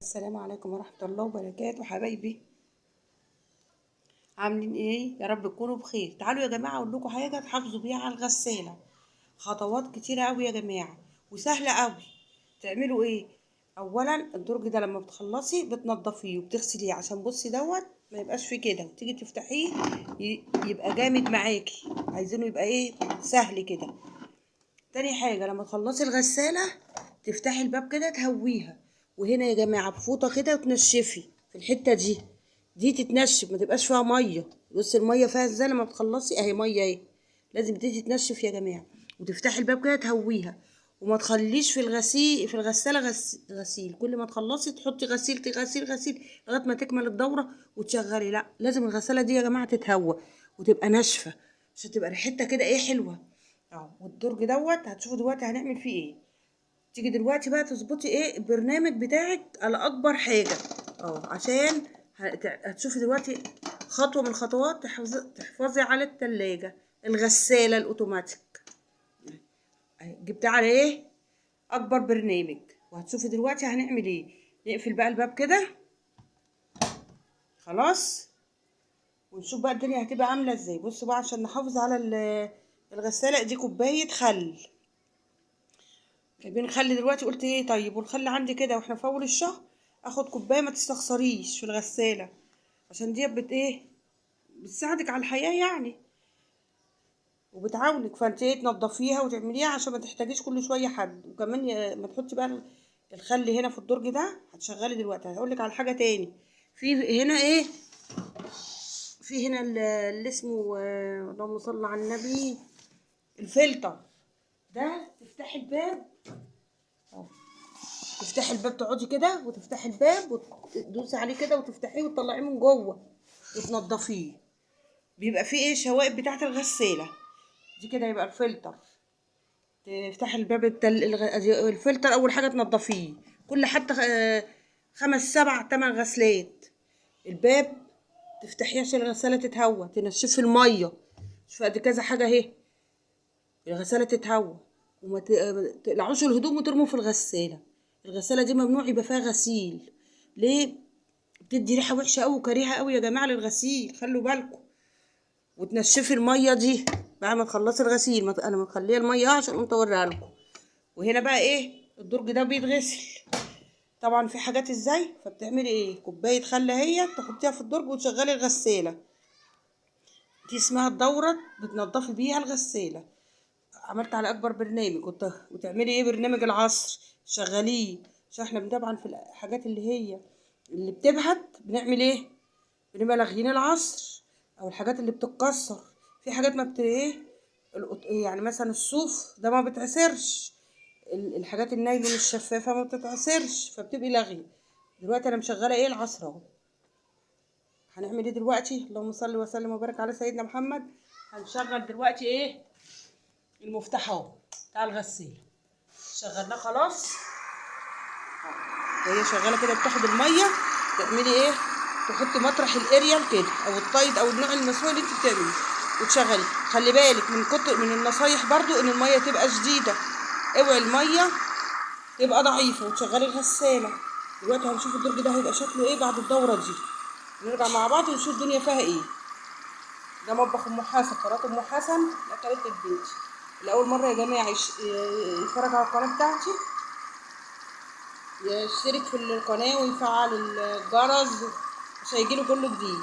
السلام عليكم ورحمة الله وبركاته حبايبي. عاملين ايه؟ يا رب تكونوا بخير. تعالوا يا جماعة اقول لكم حاجة تحافظوا بيها على الغسالة. خطوات كتيرة قوي يا جماعة وسهلة قوي. تعملوا ايه؟ اولا الدرج ده لما بتخلصي بتنضفيه وبتغسليه عشان بصي دوت ما يبقاش فيه كده، وتيجي تفتحيه يبقى جامد معاكي. عايزينه يبقى ايه؟ سهل كده. تاني حاجة لما تخلصي الغسالة تفتحي الباب كده تهويها، وهنا يا جماعة بفوطة كده وتنشفي في الحتة دي تتنشف، ما تبقاش فيها مية. بصي المية فيها ازاي لما بتخلصي اهي مية اهي، لازم دي تتنشف يا جماعة. وتفتحي الباب كده تهويها، وما تخليش في الغسيل في الغسالة غسيل. كل ما تخلصي تحطي غسيل غسيل لغاية ما تكمل الدورة وتشغلي. لا، لازم الغسالة دي يا جماعة تتهوى وتبقى ناشفة عشان تبقى ريحتها كده ايه حلوة. والدرج دوت هتشوفوا دلوقتي هنعمل فيه ايه. تيجي دلوقتي بقى تظبطي ايه البرنامج بتاعك على اكبر حاجه، عشان هتشوفي دلوقتي خطوه من الخطوات تحفظي على التلاجة الغساله الاوتوماتيك. جبتها على ايه اكبر برنامج. وهتشوفي دلوقتي هنعمل ايه. نقفل بقى الباب كده خلاص، ونشوف بقى الدنيا هتبقى عامله ازاي. بصوا بقى عشان نحافظ على الغساله دي كوبايه خل. جايبين خل دلوقتي، قلت ايه طيب والخل عندي كده واحنا في اول الشهر اخد كوبايه ما تستخسريش في الغساله، عشان دي ايه بتساعدك على الحياه يعني، وبتعاونك. فانت ايه تنضفيها وتعمليها عشان ما تحتاجيش كل شويه حد. وكمان ما تحطي بقى الخل هنا في الدرج ده. هتشغلي دلوقتي هقولك على حاجه تاني. في هنا ايه، في هنا اللي اسمه اللهم صل على النبي، الفلتر ده. تفتحي الباب، تفتحي الباب تقعدي كده وتفتحي الباب وتدوسي عليه كده وتفتحيه وتطلعيه من جوه وتنضفيه. بيبقى فيه ايه شوائب بتاعه الغساله دي كده، يبقى الفلتر. تفتحي الباب الفلتر اول حاجه تنضفيه كل حتى 5 7 8 غسلات. الباب تفتحيه عشان الغساله تتهوى، تنشفي الميه. شوفي قد كذا حاجه اهي الغساله تتهوى. وما تقلعوش الهدوم وترموا في الغساله. الغساله دي ممنوع يبقى فيها غسيل. ليه؟ بتدي ريحه وحشه قوي وكريهه قوي يا جماعه للغسيل، خلوا بالكم. وتنشفي الميه دي بعد ما تخلصي الغسيل. انا مخليه الميه عشان قمت اوريها لكم. وهنا بقى ايه الدرج ده بيتغسل طبعا في حاجات ازاي. فبتعملي ايه كوبايه خل اهي تحطيها في الدرج وتشغلي الغساله. دي اسمها الدوره، بتنضفي بيها الغساله. عملت على اكبر برنامج. وتعملي ايه برنامج العصر شغليه، عشان احنا طبعا في الحاجات اللي بتبهت بنعمل ايه، بنبقى لاغيين العصر. او الحاجات اللي بتتكسر، في حاجات ما بت ايه يعني مثلا الصوف ده ما بتعسرش، الحاجات النايلون الشفافه ما بتتعسرش فبتبقي لاغيه. دلوقتي انا مشغله ايه العصر اهو. هنعمل ايه دلوقتي؟ اللهم صل وسلم وبارك على سيدنا محمد. هنشغل دلوقتي ايه المفتاح اهو بتاع الغسالة. شغلناه خلاص. وهي شغاله كده بتاخد الميه. تعملي ايه، تحطي مطرح الاريال كده او الطايد او النوع المسوي اللي انت بتعمليه وتشغلي. خلي بالك من كتر من النصايح برضو ان الميه تبقى شديده، اوعي الميه تبقى ضعيفه وتشغلي الغساله. دلوقتي هنشوف الدرج ده هيبقى شكله ايه بعد الدوره دي. نرجع مع بعض ونشوف الدنيا فيها ايه. ده مطبخ ام حسن، قناه ام حسن لاكلت البيت. لاول مره يا جماعه يتفرج على القناه بتاعتي يشترك في القناة ويفعل الجرس عشان يجيله كله جديد،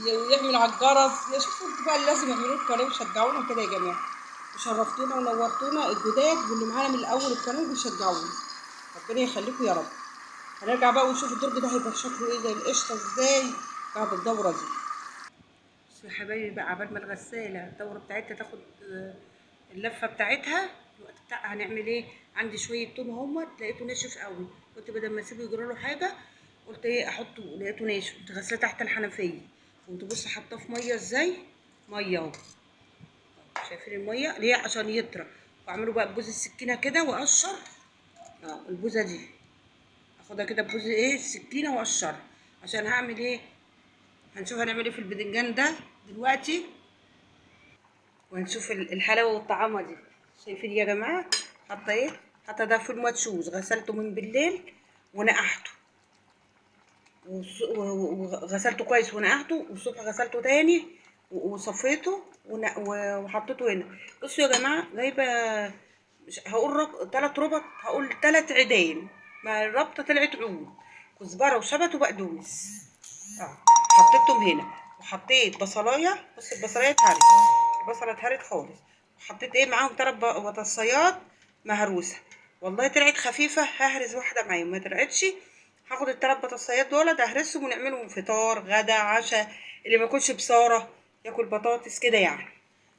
ويعمل على الجرس. يشوفوا انتوا بقى اللي لازم يعملوا القناة ويشجعونا كده يا جماعة. وشرفتونا ونورتونا الجداد واللي معانا من الأول القناة بيشجعونا. ربنا يخليكم يا رب. هنرجع بقى ونشوف الدرج ده هيبقى شكله ايه زي القشطة ازاي بعد الدورة دي. بصوا يا حبايبي بقى عبال ما الغسالة الدورة بتاعتها تاخد اللفة بتاعتها الوقت بتاعها هنعمل ايه. عندي شوية توم اهوت لقيته ناشف قوي، قلت بدل ما اسيبه يجرى له حاجة قلت ايه احطه. لقيته ناشف كنت غسلاه تحت الحنفية. كنت بص حاطاه في مية ازاي، مية اهو. شايفين المية ليه عشان يطرى. واعمله بقى ببوز السكينة كده واقشر البوزة دي. اخدها كده ببوز ايه السكينة واقشرها. عشان هعمل ايه، هنشوف هنعمل ايه في البدنجان ده دلوقتي. وهنشوف الحلاوه والطعامه دي. شايفين يا جماعه حاطه ايه، حاطه ده فول مدشوش غسلته من بالليل ونقعته وغسلته كويس ونقعته، والصبح غسلته تاني وصفيته وحطيته هنا. بصوا يا جماعه، جايبه مش هقول 3 ربط، هقول 3 عيدان، ما الربطه طلعت عود، كزبره وشبت وبقدونس. حطيتهم هنا، وحطيت بصلايه. بص البصلايه اتهرت، البصله اتهرت خالص. وحطيت ايه معاهم 3 بطاطسيات مهروسه. والله طلعت خفيفه، ههرس واحده معاهم. ما طلعتش هاخد ال3 بطاطسيات دول اهرسهم ونعملهم فطار غدا عشاء. اللي ما ياكلش بصاره ياكل بطاطس كده يعني.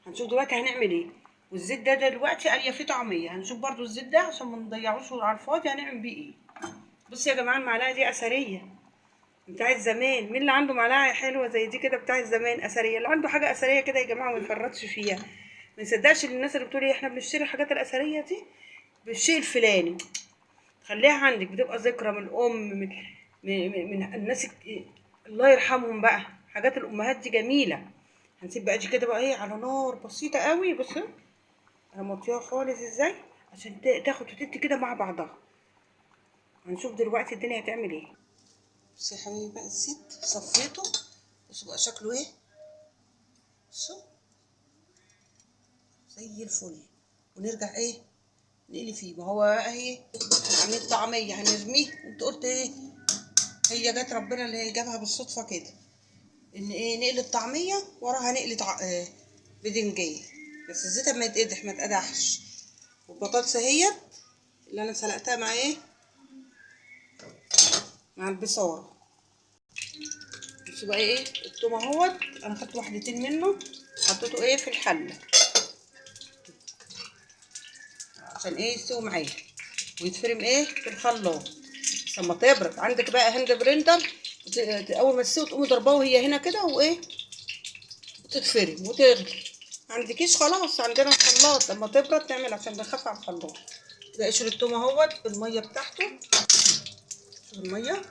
هنشوف دلوقتي هنعمل ايه. والزيت ده دلوقتي قاليه فيه طعميه. هنشوف برضو الزيت ده عشان ما نضيعوش على الفاضي هنعمل بيه ايه. بصوا يا جماعه، المعلقه دي اثريه بتاعت زمان. مين اللي عنده معلقه حلوه زي دي كده بتاعت زمان اثريه؟ اللي عنده حاجه اثريه كده يا جماعه ما يفرطش فيها. ما نصدقش الناس اللي بتقول احنا بنشتري الحاجات الاثريه دي بالشيء الفلاني. خليها عندك، بتبقى ذكرى من الام، من الناس الله يرحمهم بقى. حاجات الامهات دي جميله. هنسيب بقى دي كده بقى ايه على نار بسيطه قوي. بصوا انا موطيها خالص ازاي عشان تاخد وتدي كده مع بعضها. هنشوف دلوقتي الدنيا هتعمل ايه. بصي يا حبيبي بقى الزيت صفيته. بصوا بقى شكله ايه. بصوا زي الفل. ونرجع ايه نقلي فيه. ما هو بقى ايه عاملين طعميه هنرميه. انت قلت ايه هي جت ربنا اللي جابها بالصدفه كده ان ايه نقلي الطعميه وراها نقلي بدنجيه. بس الزيت ما يتقدح ما يتقدحش. والبطاطس اهيت اللي انا سلقتها مع ايه مع البصاره. بصوا بقى ايه التوم اهوت انا خدت واحدتين منه حطيته ايه في الحله عشان ايه يستوي معايا ويتفرم ايه في الخلاط. بس لما تبرد عندك بقى هاند بريندر اول ما تستوي تقومي ضرباه وهي هنا كده وايه وتتفرم وتغلي. عندكيش خلاص عندنا الخلاط لما تبرد تعمل عشان بنخاف على الخلاط. ده قشر التوم اهوت بالميه بتاعته. شوف الميه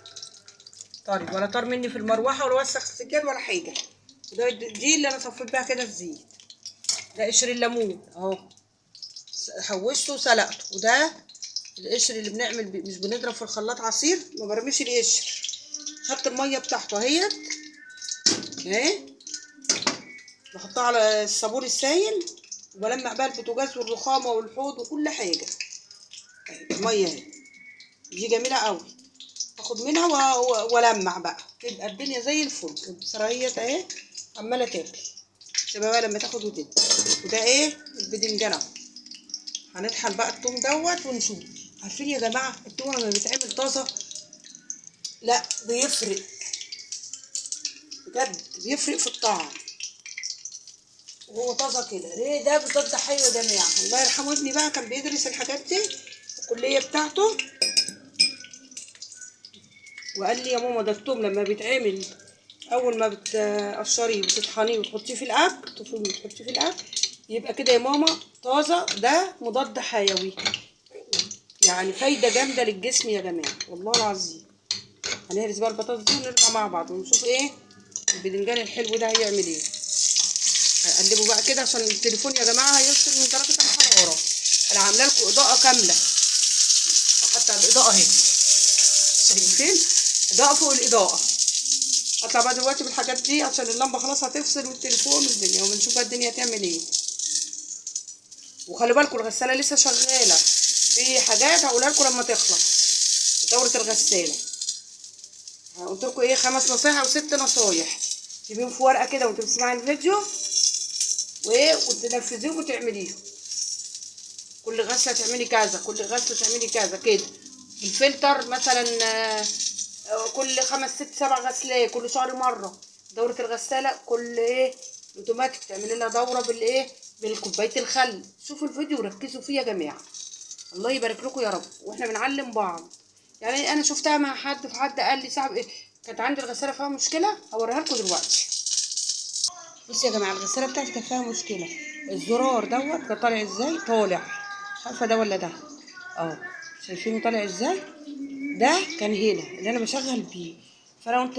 طري ولا طار مني في المروحه ولا وسخ السجاد ولا حاجه. وده دي اللي انا صفيت بيها كده الزيت. ده قشر الليمون اهو حوشته وسلقته. وده القشر اللي بنعمل مش بنضرب في الخلاط عصير ما برميش القشر. خدت الميه بتاعته اهيت اهي بحطها على الصابون السايل وبلمع بقى البوتاجاز والرخامه والحوض وكل حاجه. الميه اهي دي جميله قوي. اخد منها والمع بقى تبقى الدنيا زي الفل. البصرايه اهي عماله تاكل. سيبها بقى لما تاخد وتدي. وده ايه البدنجان اهو. هنطحن بقى التوم دوت ونشوف. عارفين يا جماعه التوم لما بيتعمل طازه لا بيفرق بجد بيفرق في الطعم. وهو طازه كده ليه ده بضد حلو يا جماعه. الله يرحمه ابني بقى كان بيدرس الحاجات دي في الكليه بتاعته وقال لي يا ماما ده التوم لما بيتعمل اول ما بتقشريه وتطحنيه وتحطيه في الاكل تفرميه وتحطيه في الاكل يبقى كده يا ماما طازه. ده مضاد حيوي يعني فايده جامده للجسم يا جماعه والله العظيم. هنهرس بقى البطاطس دي ونرجع مع بعض ونشوف ايه البدنجان الحلو ده هيعمل ايه. هقلبه بقى كده عشان التليفون يا جماعه هيوصل من درجه الحراره. انا عامله لكم اضاءه كامله حتى الاضاءه اهي شايفين اضاءه فوق الاضاءه. اطلع بقى دلوقتي بالحاجات دي عشان اللمبه خلاص هتفصل والتليفون والدنيا ونشوف بقى الدنيا هتعمل ايه. وخلي بالكم الغساله لسه شغاله. في حاجات هقولها لكم لما تخلص دوره الغساله. قلت لكم ايه 5 نصايح او 6 نصايح تجيبيهم في ورقه كده وانت بتسمعي الفيديو وايه وتنفذيهم وتعمليهم. كل غسله تعملي كذا كل غسله تعملي كذا كده. الفلتر مثلا كل 5 6 7 غسلات كل شهر مره. دوره الغساله كل ايه اوتوماتيك تعملي لها دوره بالايه بالكوبايه الخل. شوفوا الفيديو وركزوا فيه يا جماعه. الله يبارك لكم يا رب واحنا بنعلم بعض. يعني انا شفتها مع حد فحد قال لي صاحب ايه كانت عندي الغساله فيها مشكله هوريها لكم دلوقتي. بصوا يا جماعه الغساله بتاعتي كان فيها مشكله. الزرار دوت كان طالع ازاي طالع مش عارفه ده ولا ده اهو شايفينه طالع ازاي. ده كان هنا اللي انا بشغل بيه. فانا قلت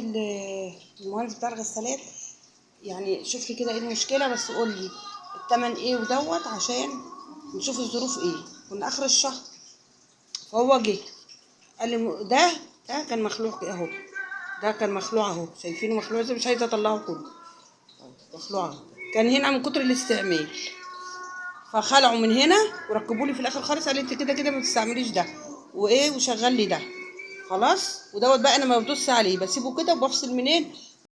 المهندس بتاع الغسالات يعني شوف لي كده ايه المشكله بس قول لي التمن ايه ودوت عشان نشوف الظروف ايه. كنا اخر الشهر فهو جه قال لي ده كان مخلوق اهو. ده كان مخلوع اهو، شايفينه مخلوع ازاي؟ مش عايزه اطلعه كله. مخلوع اهو، كان هنا من كتر الاستعمال، فخلعوا من هنا وركبوا لي في الاخر خالص. قال لي انت كده كده ما تستعمليش ده وايه، وشغل لي ده خلاص. ودوت بقى انا ما ببص عليه، بسيبه كده وبفصل منين